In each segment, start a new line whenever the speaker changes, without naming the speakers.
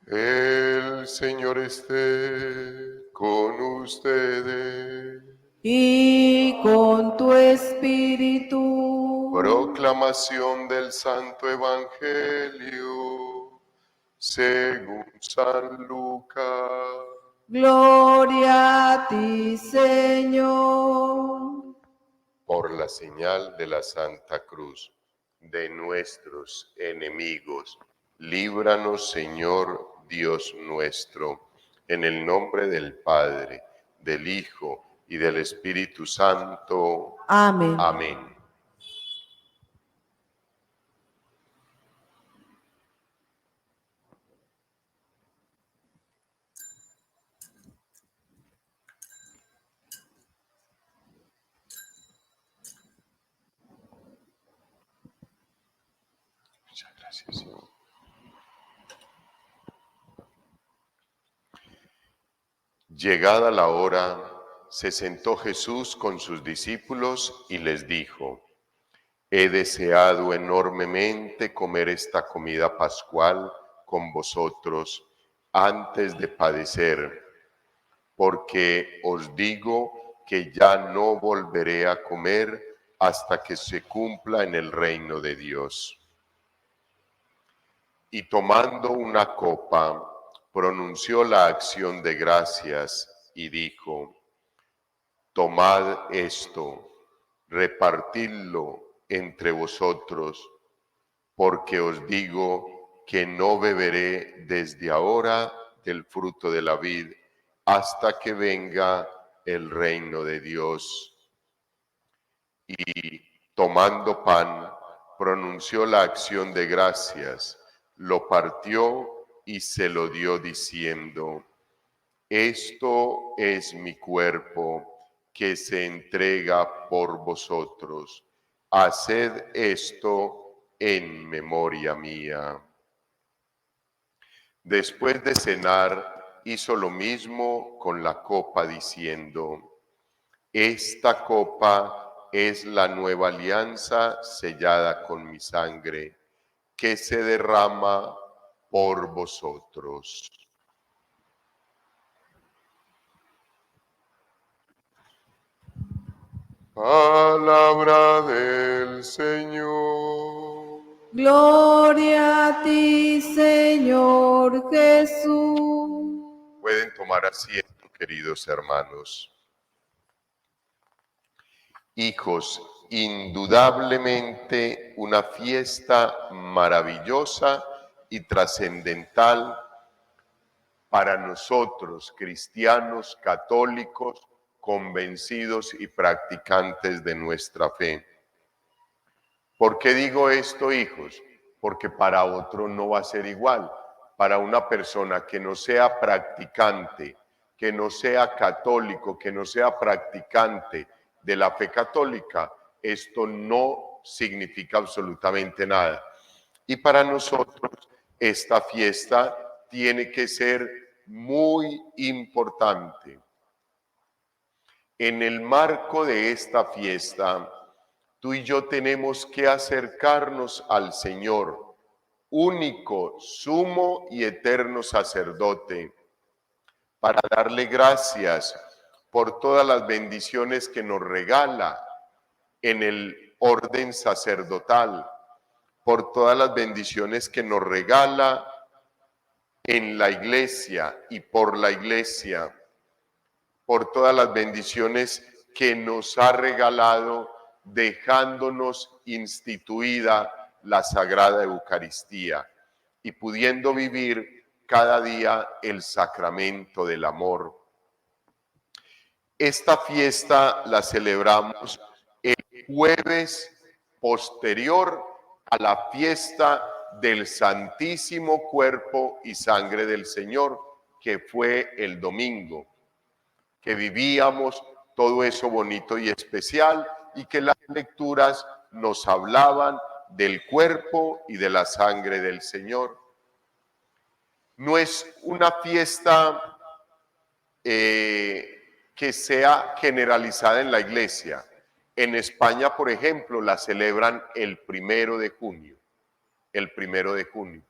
El Señor esté con ustedes.
Y con tu espíritu.
Proclamación del Santo Evangelio según San Lucas.
Gloria a ti, Señor.
Por la señal de la Santa Cruz de nuestros enemigos, líbranos, Señor Dios nuestro, en el nombre del Padre, del Hijo y del Espíritu Santo.
Amén.
Amén. Muchas gracias, Señor. Llegada la hora, se sentó Jesús con sus discípulos y les dijo: He deseado enormemente comer esta comida pascual con vosotros antes de padecer, porque os digo que ya no volveré a comer hasta que se cumpla en el reino de Dios. Y tomando una copa, pronunció la acción de gracias y dijo: Tomad esto, repartidlo entre vosotros, porque os digo que no beberé desde ahora del fruto de la vid hasta que venga el reino de Dios. Y tomando pan, pronunció la acción de gracias, lo partió y se lo dio diciendo: Esto es mi cuerpo que se entrega por vosotros. Haced esto en memoria mía. Después de cenar, hizo lo mismo con la copa diciendo: Esta copa es la nueva alianza sellada con mi sangre, que se derrama por vosotros. Palabra del Señor.
Gloria a ti, Señor Jesús.
Pueden tomar asiento, queridos hermanos. Hijos, indudablemente una fiesta maravillosa y trascendental para nosotros, cristianos, católicos, convencidos y practicantes de nuestra fe. ¿Por qué digo esto, hijos? Porque para otro no va a ser igual. Para una persona que no sea practicante, que no sea católico, que no sea practicante de la fe católica, esto no significa absolutamente nada. Y para nosotros esta fiesta tiene que ser muy importante. En el marco de esta fiesta, tú y yo tenemos que acercarnos al Señor, único, sumo y eterno sacerdote, para darle gracias por todas las bendiciones que nos regala en el orden sacerdotal, por todas las bendiciones que nos regala en la iglesia y por la iglesia, por todas las bendiciones que nos ha regalado dejándonos instituida la Sagrada Eucaristía y pudiendo vivir cada día el sacramento del amor. Esta fiesta la celebramos el jueves posterior a la fiesta del Santísimo Cuerpo y Sangre del Señor, que fue el domingo, que vivíamos todo eso bonito y especial y que las lecturas nos hablaban del cuerpo y de la sangre del Señor. No es una fiesta que sea generalizada en la iglesia. En España, por ejemplo, la celebran el 1 de junio. El 1 de junio.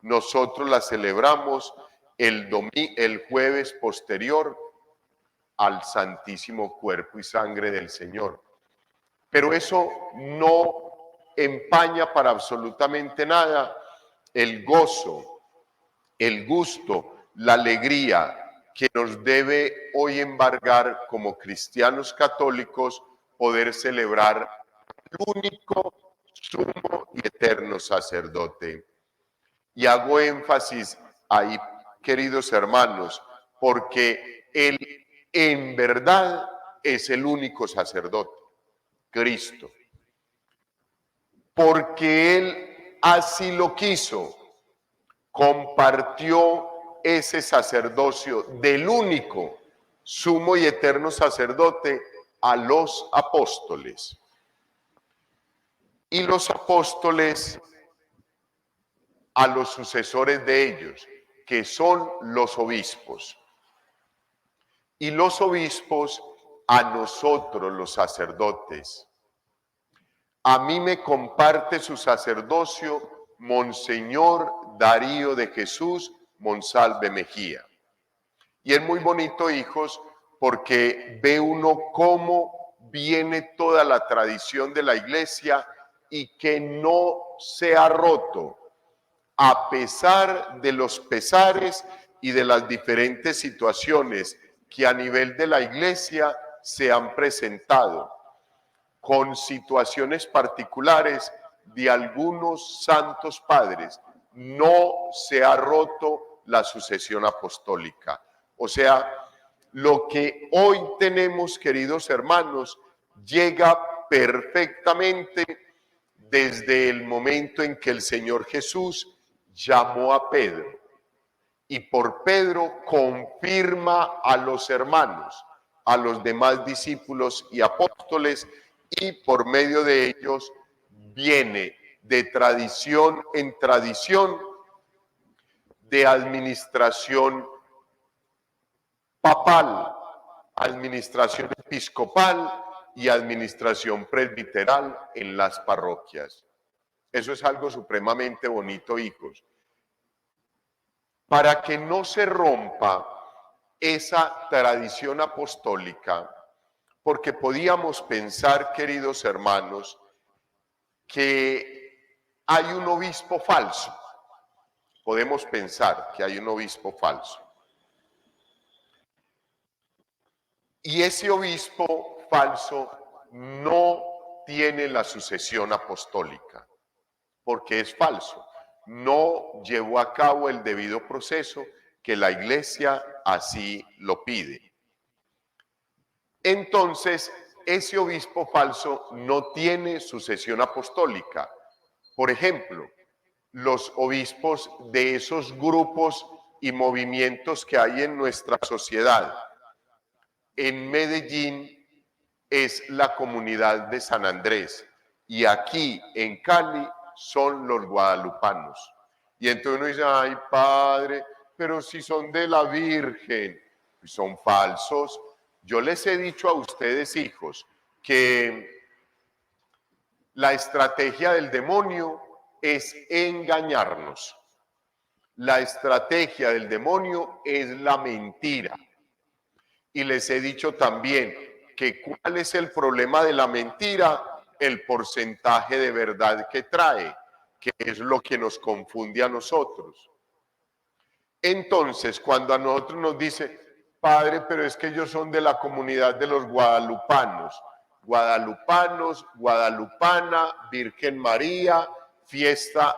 nosotros la celebramos el jueves posterior al Santísimo Cuerpo y Sangre del Señor. Pero eso no empaña para absolutamente nada el gozo, el gusto, la alegría que nos debe hoy embargar como cristianos católicos poder celebrar el único, sumo y eterno sacerdote. Y hago énfasis ahí, queridos hermanos, porque Él en verdad es el único sacerdote, Cristo. Porque Él así lo quiso, compartió ese sacerdocio del único, sumo y eterno sacerdote a los apóstoles. Y los apóstoles a los sucesores de ellos, que son los obispos. Y los obispos a nosotros, los sacerdotes. A mí me comparte su sacerdocio Monseñor Darío de Jesús Monsalve Mejía. Y es muy bonito, hijos, porque ve uno cómo viene toda la tradición de la Iglesia y que no se ha roto, a pesar de los pesares y de las diferentes situaciones que a nivel de la Iglesia se han presentado, con situaciones particulares de algunos santos padres. No se ha roto la sucesión apostólica. O sea, lo que hoy tenemos, queridos hermanos, llega perfectamente desde el momento en que el Señor Jesús llamó a Pedro y por Pedro confirma a los hermanos, a los demás discípulos y apóstoles, y por medio de ellos viene de tradición en tradición, de administración papal, administración episcopal y administración presbiteral en las parroquias. Eso es algo supremamente bonito, hijos. Para que no se rompa esa tradición apostólica, porque podíamos pensar, queridos hermanos, que hay un obispo falso. Podemos pensar que hay un obispo falso. Y ese obispo falso no tiene la sucesión apostólica, porque es falso. No llevó a cabo el debido proceso que la Iglesia así lo pide. Entonces, ese obispo falso no tiene sucesión apostólica. Por ejemplo, los obispos de esos grupos y movimientos que hay en nuestra sociedad. En Medellín es la comunidad de San Andrés y aquí en Cali son los guadalupanos. Y entonces uno dice, ay padre, pero si son de la Virgen, son falsos. Yo les he dicho a ustedes, hijos, que la estrategia del demonio es engañarnos. La estrategia del demonio es la mentira. Y les he dicho también que cuál es el problema de la mentira, el porcentaje de verdad que trae, que es lo que nos confunde a nosotros. Entonces, cuando a nosotros nos dice, padre, pero es que ellos son de la comunidad de los guadalupanos, guadalupana, Virgen María, fiesta,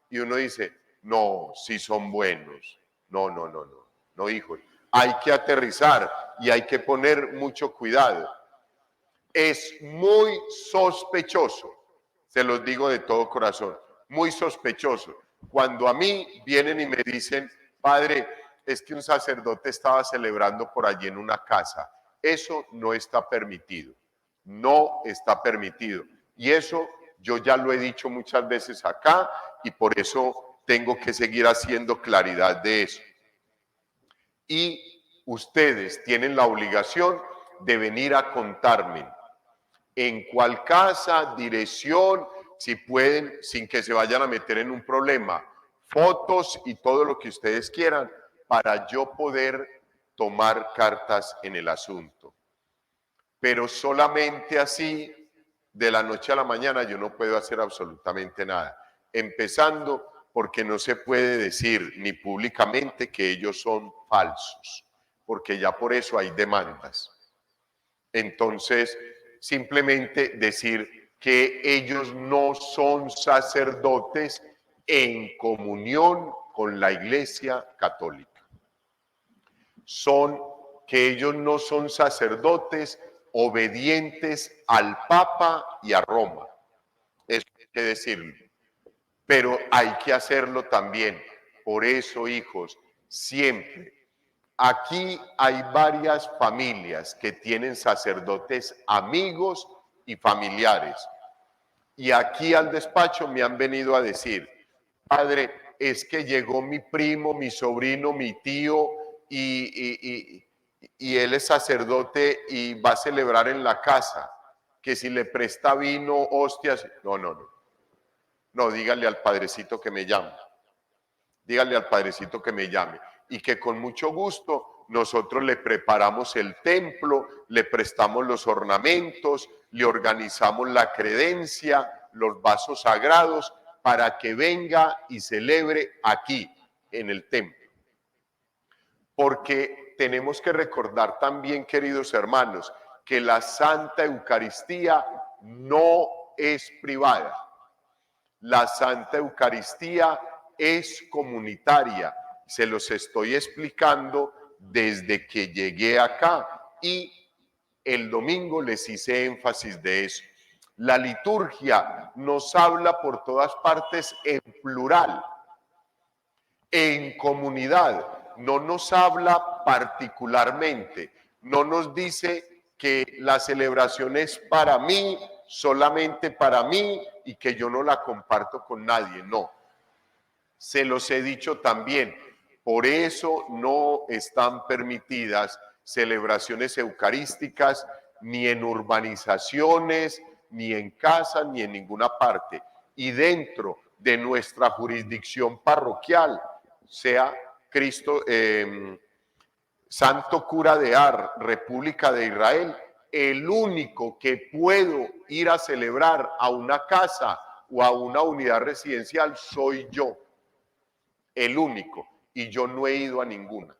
y uno dice, no, si son buenos. No, hijos, hay que aterrizar y hay que poner mucho cuidado. Es muy sospechoso, se los digo de todo corazón, muy sospechoso, cuando a mí vienen y me dicen, padre, es que un sacerdote estaba celebrando por allí en una casa. Eso no está permitido, no está permitido. Y eso yo ya lo he dicho muchas veces acá y por eso tengo que seguir haciendo claridad de eso. Y ustedes tienen la obligación de venir a contarme en cuál casa, dirección, si pueden, sin que se vayan a meter en un problema, fotos y todo lo que ustedes quieran para yo poder tomar cartas en el asunto. Pero solamente así, de la noche a la mañana, yo no puedo hacer absolutamente nada. Empezando porque no se puede decir ni públicamente que ellos son falsos, porque ya por eso hay demandas. Entonces, simplemente decir que ellos no son sacerdotes en comunión con la Iglesia Católica. Que ellos no son sacerdotes obedientes al Papa y a Roma. Eso hay que decirlo. Pero hay que hacerlo también. Por eso, hijos, siempre. Aquí hay varias familias que tienen sacerdotes amigos y familiares. Y aquí al despacho me han venido a decir, padre, es que llegó mi primo, mi sobrino, mi tío, y él es sacerdote y va a celebrar en la casa, que si le presta vino, hostias, no, dígale al padrecito que me llame, y que con mucho gusto nosotros le preparamos el templo, le prestamos los ornamentos, le organizamos la credencia, los vasos sagrados, para que venga y celebre aquí, en el templo. Porque tenemos que recordar también, queridos hermanos, que la Santa Eucaristía no es privada. La Santa Eucaristía es comunitaria. Se los estoy explicando desde que llegué acá y el domingo les hice énfasis de eso. La liturgia nos habla por todas partes en plural, en comunidad. No nos habla particularmente, no nos dice que la celebración es para mí, solamente para mí y que yo no la comparto con nadie, no. Se los he dicho también, por eso no están permitidas celebraciones eucarísticas ni en urbanizaciones, ni en casas, ni en ninguna parte. Y dentro de nuestra jurisdicción parroquial, sea Cristo, Santo Cura de Ar, República de Israel, el único que puedo ir a celebrar a una casa o a una unidad residencial soy yo, el único, y yo no he ido a ninguna,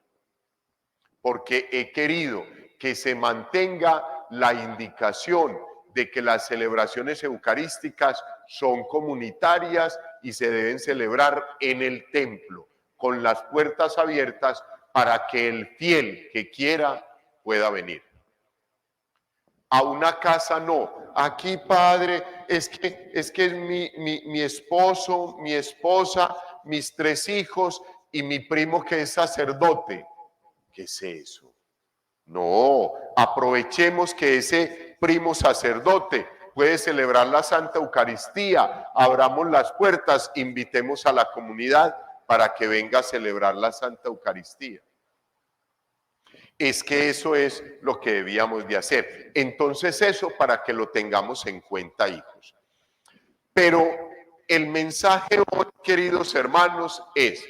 porque he querido que se mantenga la indicación de que las celebraciones eucarísticas son comunitarias y se deben celebrar en el templo, con las puertas abiertas para que el fiel que quiera pueda venir. A una casa no. Aquí, padre, es que es mi esposo, mi esposa, mis 3 hijos y mi primo que es sacerdote. ¿Qué es eso? No, aprovechemos que ese primo sacerdote puede celebrar la Santa Eucaristía, abramos las puertas, invitemos a la comunidad para que venga a celebrar la Santa Eucaristía. Es que eso es lo que debíamos de hacer. Entonces eso para que lo tengamos en cuenta, hijos. Pero el mensaje hoy, queridos hermanos, es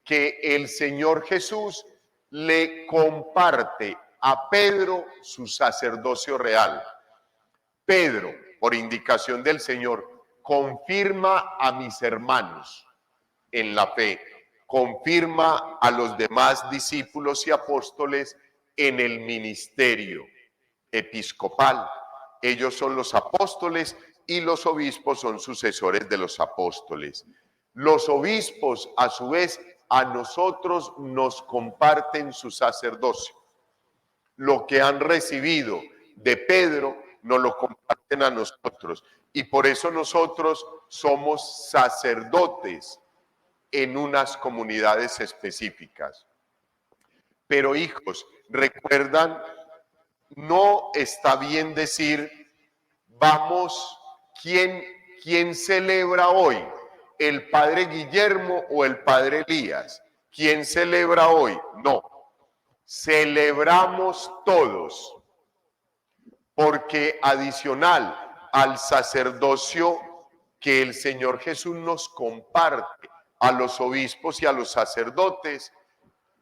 que el Señor Jesús le comparte a Pedro su sacerdocio real. Pedro, por indicación del Señor, confirma a mis hermanos en la fe, confirma a los demás discípulos y apóstoles en el ministerio episcopal. Ellos son los apóstoles y los obispos son sucesores de los apóstoles. Los obispos, a su vez, a nosotros nos comparten su sacerdocio. Lo que han recibido de Pedro nos lo comparten a nosotros. Y por eso nosotros somos sacerdotes en unas comunidades específicas. Pero hijos, recuerdan, no está bien decir, vamos, ¿quién celebra hoy? ¿El padre Guillermo o el padre Elías? ¿Quién celebra hoy? No, celebramos todos, porque adicional al sacerdocio que el Señor Jesús nos comparte a los obispos y a los sacerdotes,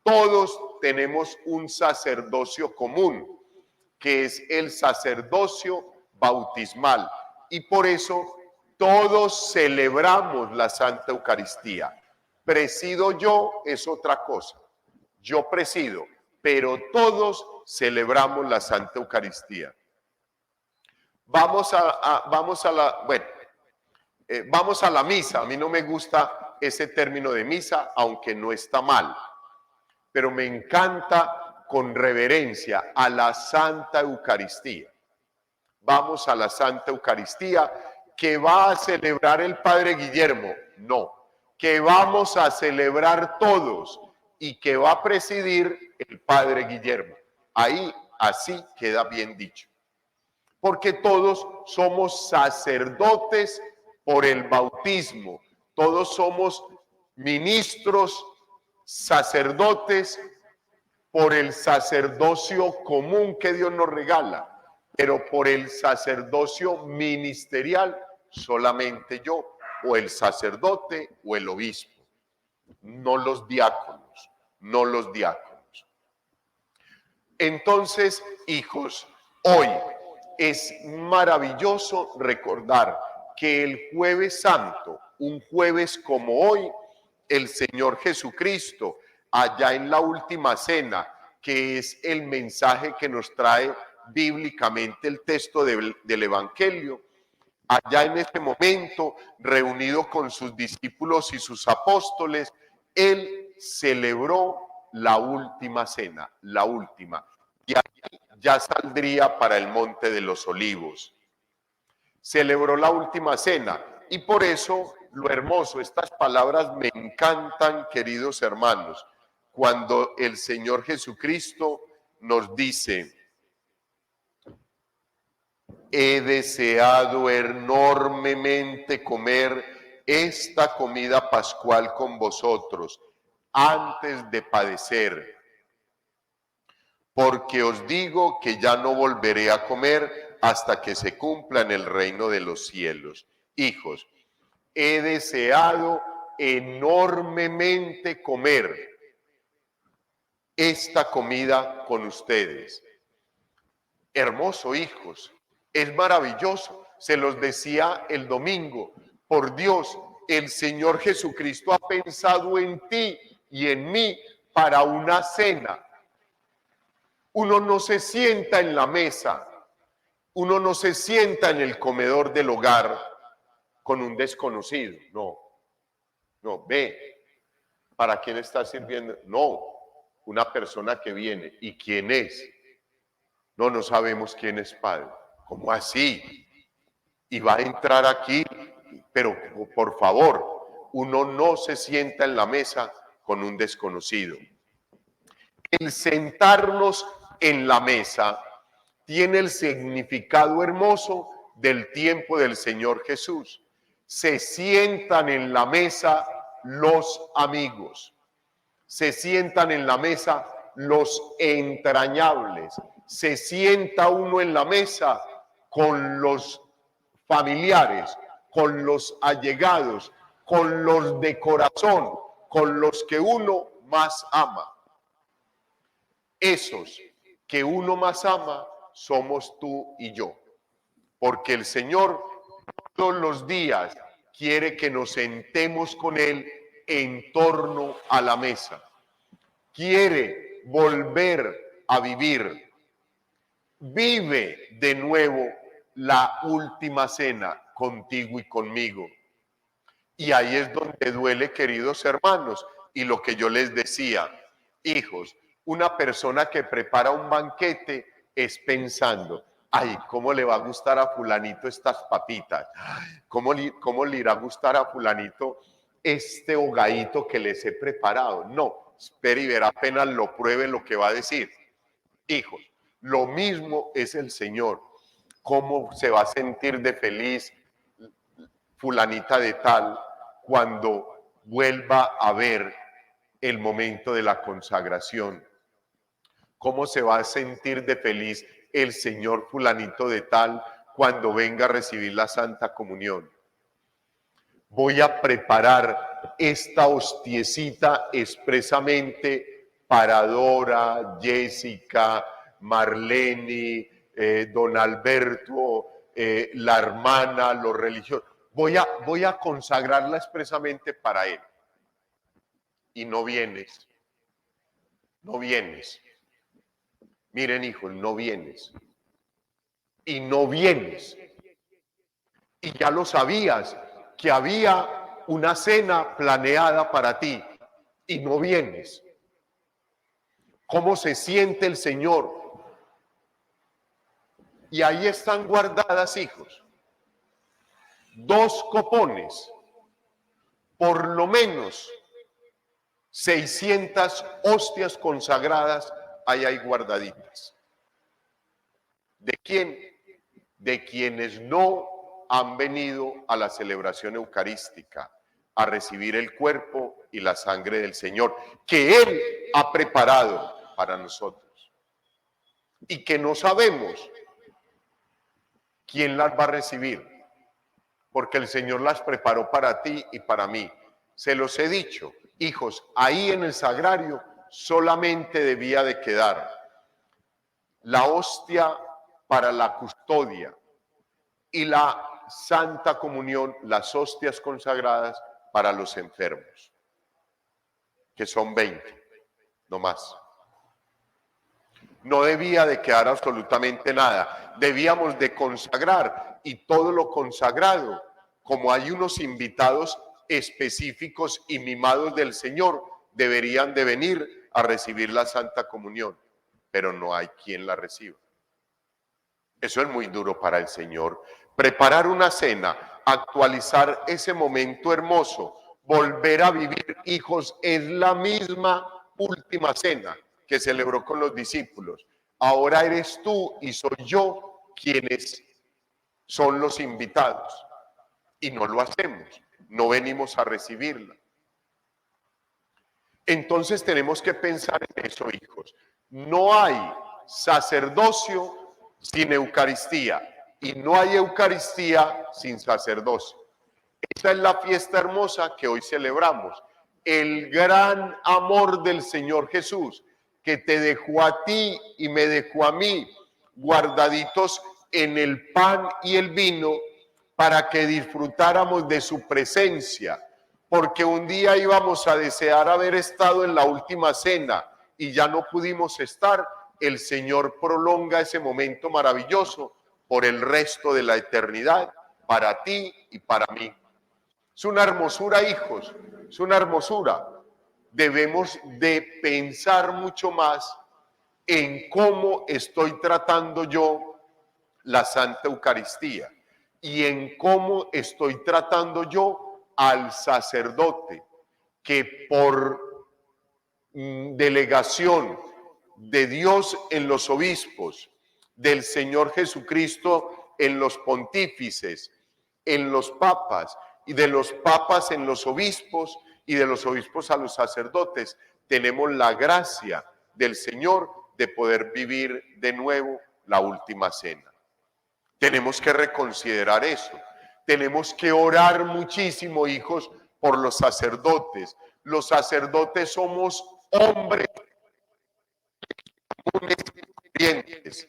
todos tenemos un sacerdocio común, que es el sacerdocio bautismal. Y por eso todos celebramos la Santa Eucaristía. Presido yo es otra cosa. Yo presido, pero todos celebramos la Santa Eucaristía. Vamos a la misa. A mí no me gusta ese término de misa, aunque no está mal, pero me encanta con reverencia a la Santa Eucaristía. Vamos a la Santa Eucaristía que va a celebrar el Padre Guillermo, no, que vamos a celebrar todos y que va a presidir el Padre Guillermo. Ahí así queda bien dicho. Porque todos somos sacerdotes por el bautismo, todos somos ministros, sacerdotes por el sacerdocio común que Dios nos regala, pero por el sacerdocio ministerial solamente yo, o el sacerdote o el obispo, no los diáconos, no los diáconos. Entonces, hijos, hoy es maravilloso recordar que el Jueves Santo, un jueves como hoy, el Señor Jesucristo, allá en la última cena, que es el mensaje que nos trae bíblicamente el texto del Evangelio, allá en este momento, reunido con sus discípulos y sus apóstoles, él celebró la última cena, la última, y ahí ya saldría para el Monte de los Olivos. Celebró la última cena, y por eso lo hermoso, estas palabras me encantan, queridos hermanos, cuando el Señor Jesucristo nos dice: he deseado enormemente comer esta comida pascual con vosotros antes de padecer, porque os digo que ya no volveré a comer hasta que se cumpla en el reino de los cielos. Hijos, he deseado enormemente comer esta comida con ustedes. Hermoso, hijos, es maravilloso. Se los decía el domingo, por Dios, el Señor Jesucristo ha pensado en ti y en mí para una cena. Uno no se sienta en la mesa, uno no se sienta en el comedor del hogar con un desconocido, no, ve, ¿para quién está sirviendo? No, una persona que viene, ¿y quién es? No sabemos quién es, Padre. ¿Cómo así? Y va a entrar aquí, pero por favor, uno no se sienta en la mesa con un desconocido. El sentarnos en la mesa tiene el significado hermoso del tiempo del Señor Jesús. Se sientan en la mesa los amigos, se sientan en la mesa los entrañables, se sienta uno en la mesa con los familiares, con los allegados, con los de corazón, con los que uno más ama. Esos que uno más ama somos tú y yo, porque el Señor todos los días quiere que nos sentemos con Él en torno a la mesa. Quiere volver a vivir. Vive de nuevo la última cena contigo y conmigo. Y ahí es donde duele, queridos hermanos, y lo que yo les decía, hijos, una persona que prepara un banquete es pensando: ay, ¿cómo le va a gustar a fulanito estas papitas? ¿Cómo le irá a gustar a fulanito este hogadito que les he preparado? No, espere y verá, apenas lo pruebe lo que va a decir. Hijos, lo mismo es el Señor. ¿Cómo se va a sentir de feliz fulanita de tal cuando vuelva a ver el momento de la consagración? ¿Cómo se va a sentir de feliz el señor fulanito de tal cuando venga a recibir la Santa Comunión? Voy a preparar esta hostiecita expresamente para Dora, Jessica, Marlene, don Alberto, la hermana, los religiosos. Voy a consagrarla expresamente para él. Y no vienes. No vienes. Miren, hijos, no vienes. Y no vienes. Y ya lo sabías, que había una cena planeada para ti. Y no vienes. ¿Cómo se siente el Señor? Y ahí están guardadas, hijos, 2 copones, por lo menos 600 hostias consagradas hay ahí guardaditas. ¿De quién? De quienes no han venido a la celebración eucarística, a recibir el cuerpo y la sangre del Señor, que Él ha preparado para nosotros. Y que no sabemos quién las va a recibir, porque el Señor las preparó para ti y para mí. Se los he dicho, hijos, ahí en el sagrario solamente debía de quedar la hostia para la custodia y la Santa Comunión, las hostias consagradas para los enfermos, que son 20, no más. No debía de quedar absolutamente nada. Debíamos de consagrar, y todo lo consagrado, como hay unos invitados específicos y mimados del Señor, deberían de venir a recibir la Santa Comunión, pero no hay quien la reciba. Eso es muy duro para el Señor. Preparar una cena, actualizar ese momento hermoso, volver a vivir, hijos, es la misma última cena que celebró con los discípulos. Ahora eres tú y soy yo quienes son los invitados. Y no lo hacemos, no venimos a recibirla. Entonces tenemos que pensar en eso, hijos. No hay sacerdocio sin Eucaristía y no hay Eucaristía sin sacerdocio. Esa es la fiesta hermosa que hoy celebramos. El gran amor del Señor Jesús, que te dejó a ti y me dejó a mí guardaditos en el pan y el vino para que disfrutáramos de su presencia, porque un día íbamos a desear haber estado en la última cena y ya no pudimos estar. El Señor prolonga ese momento maravilloso por el resto de la eternidad para ti y para mí. Es una hermosura, hijos, es una hermosura. Debemos de pensar mucho más en cómo estoy tratando yo la Santa Eucaristía y en cómo estoy tratando yo al sacerdote que por delegación de Dios en los obispos, del Señor Jesucristo en los pontífices, en los papas, y de los papas en los obispos, y de los obispos a los sacerdotes, tenemos la gracia del Señor de poder vivir de nuevo la última cena. Tenemos que reconsiderar eso. Tenemos que orar muchísimo, hijos, por los sacerdotes. Los sacerdotes somos hombres comunes y corrientes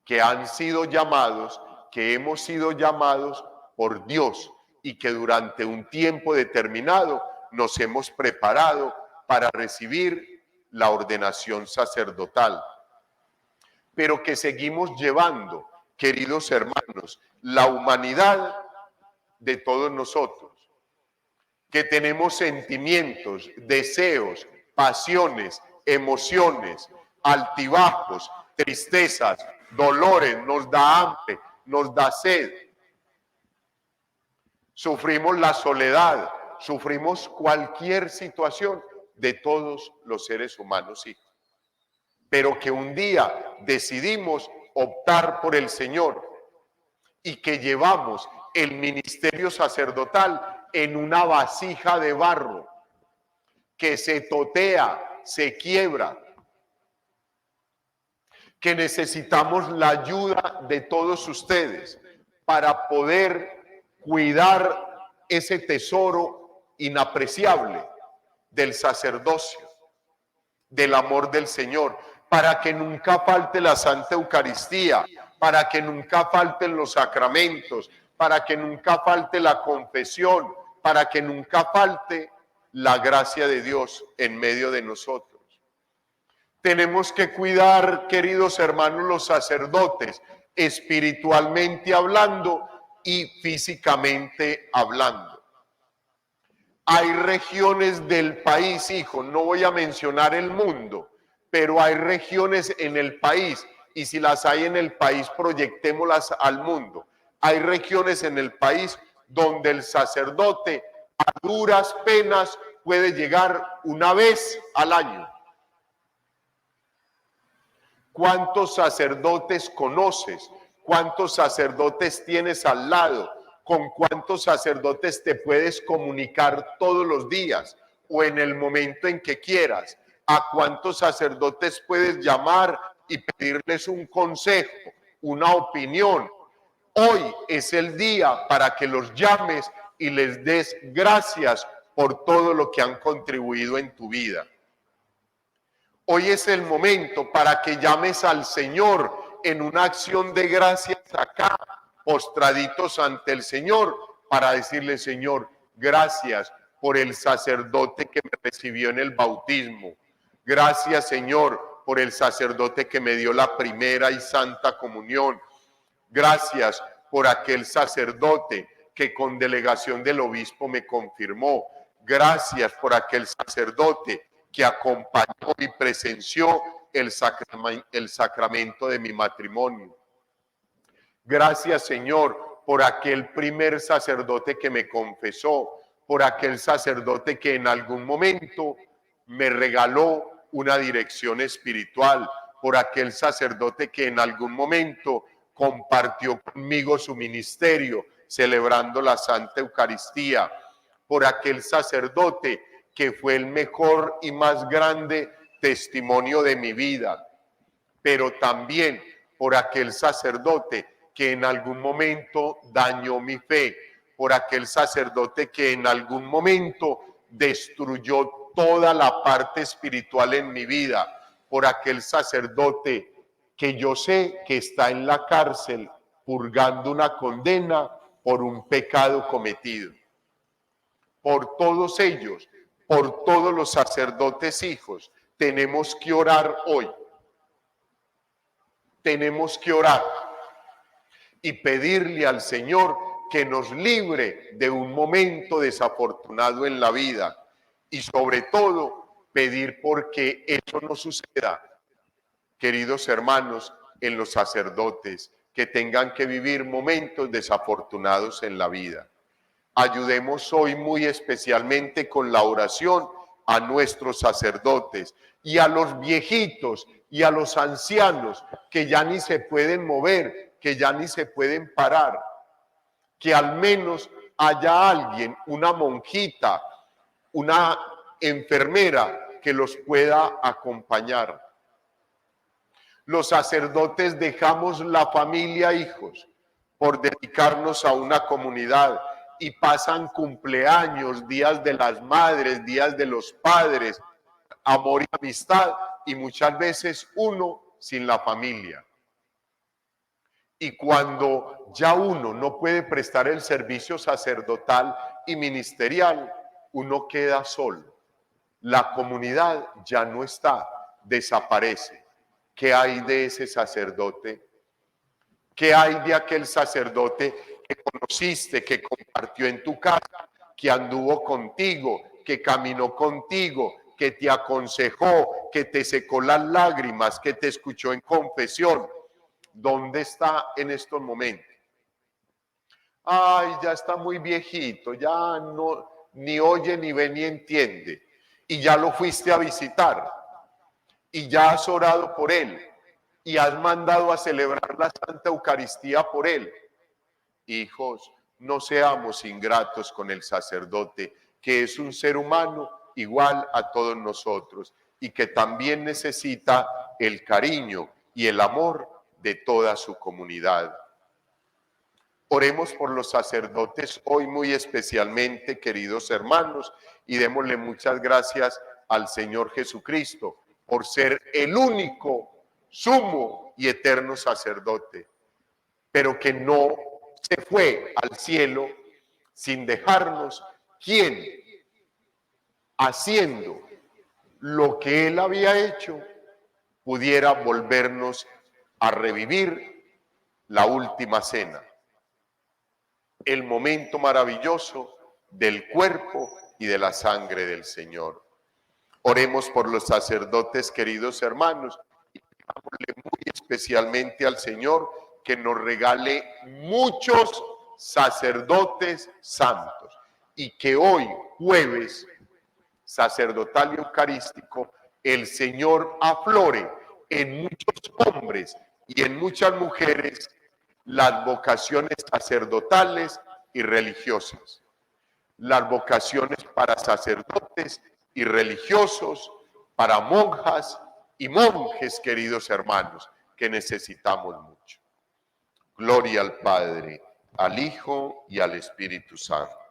que han sido llamados, que hemos sido llamados por Dios y que durante un tiempo determinado nos hemos preparado para recibir la ordenación sacerdotal. Pero que seguimos llevando, queridos hermanos, la humanidad de todos nosotros, que tenemos sentimientos, deseos, pasiones, emociones, altibajos, tristezas, dolores, nos da hambre, nos da sed. Sufrimos la soledad, sufrimos cualquier situación de todos los seres humanos, sí. Pero que un día decidimos optar por el Señor y que llevamos el ministerio sacerdotal en una vasija de barro que se totea, se quiebra, que necesitamos la ayuda de todos ustedes para poder cuidar ese tesoro inapreciable del sacerdocio, del amor del Señor, para que nunca falte la Santa Eucaristía, para que nunca falten los sacramentos, para que nunca falte la confesión, para que nunca falte la gracia de Dios en medio de nosotros. Tenemos que cuidar, queridos hermanos, los sacerdotes, espiritualmente hablando y físicamente hablando. Hay regiones del país, hijo, no voy a mencionar el mundo, pero hay regiones en el país, y si las hay en el país, proyectémoslas al mundo. Hay regiones en el país donde el sacerdote a duras penas puede llegar una vez al año. ¿Cuántos sacerdotes conoces? ¿Cuántos sacerdotes tienes al lado? ¿Con cuántos sacerdotes te puedes comunicar todos los días o en el momento en que quieras? ¿A cuántos sacerdotes puedes llamar y pedirles un consejo, una opinión? Hoy es el día para que los llames y les des gracias por todo lo que han contribuido en tu vida. Hoy es el momento para que llames al Señor en una acción de gracias acá, postraditos ante el Señor, para decirle: Señor, gracias por el sacerdote que me recibió en el bautismo. Gracias, Señor, por el sacerdote que me dio la primera y santa comunión. Gracias por aquel sacerdote que con delegación del obispo me confirmó. Gracias por aquel sacerdote que acompañó y presenció el sacramento de mi matrimonio. Gracias, Señor, por aquel primer sacerdote que me confesó, por aquel sacerdote que en algún momento me regaló una dirección espiritual, por aquel sacerdote que en algún momento compartió conmigo su ministerio, celebrando la Santa Eucaristía, por aquel sacerdote que fue el mejor y más grande testimonio de mi vida, pero también por aquel sacerdote que en algún momento dañó mi fe, por aquel sacerdote que en algún momento destruyó toda la parte espiritual en mi vida, por aquel sacerdote que yo sé que está en la cárcel purgando una condena por un pecado cometido. Por todos ellos, por todos los sacerdotes hijos, tenemos que orar hoy. Tenemos que orar y pedirle al Señor que nos libre de un momento desafortunado en la vida y sobre todo pedir porque eso no suceda, queridos hermanos, en los sacerdotes que tengan que vivir momentos desafortunados en la vida. Ayudemos hoy muy especialmente con la oración a nuestros sacerdotes y a los viejitos y a los ancianos que ya ni se pueden mover, que ya ni se pueden parar. Que al menos haya alguien, una monjita, una enfermera que los pueda acompañar. Los sacerdotes dejamos la familia, hijos, por dedicarnos a una comunidad. Y pasan cumpleaños, días de las madres, días de los padres, amor y amistad, y muchas veces uno sin la familia. Y cuando ya uno no puede prestar el servicio sacerdotal y ministerial, uno queda solo. La comunidad ya no está, desaparece. ¿Qué hay de ese sacerdote? ¿Qué hay de aquel sacerdote que conociste, que compartió en tu casa, que anduvo contigo, que caminó contigo, que te aconsejó, que te secó las lágrimas, que te escuchó en confesión? ¿Dónde está en estos momentos? Ay, ya está muy viejito, ya no, ni oye, ni ve, ni entiende. Y ya lo fuiste a visitar, y ya has orado por él, y has mandado a celebrar la Santa Eucaristía por él. Hijos, no seamos ingratos con el sacerdote, que es un ser humano igual a todos nosotros y que también necesita el cariño y el amor de toda su comunidad. Oremos por los sacerdotes hoy muy especialmente, queridos hermanos, y démosle muchas gracias al Señor Jesucristo por ser el único, sumo y eterno sacerdote, pero que no se fue al cielo sin dejarnos quien, haciendo lo que Él había hecho, pudiera volvernos a revivir la última cena, el momento maravilloso del cuerpo y de la sangre del Señor. Oremos por los sacerdotes, queridos hermanos, y pidámosle muy especialmente al Señor que nos regale muchos sacerdotes santos y que hoy, jueves sacerdotal y eucarístico, el Señor aflore en muchos hombres y en muchas mujeres las vocaciones sacerdotales y religiosas, las vocaciones para sacerdotes y religiosos, para monjas y monjes, queridos hermanos, que necesitamos mucho. Gloria al Padre, al Hijo y al Espíritu Santo.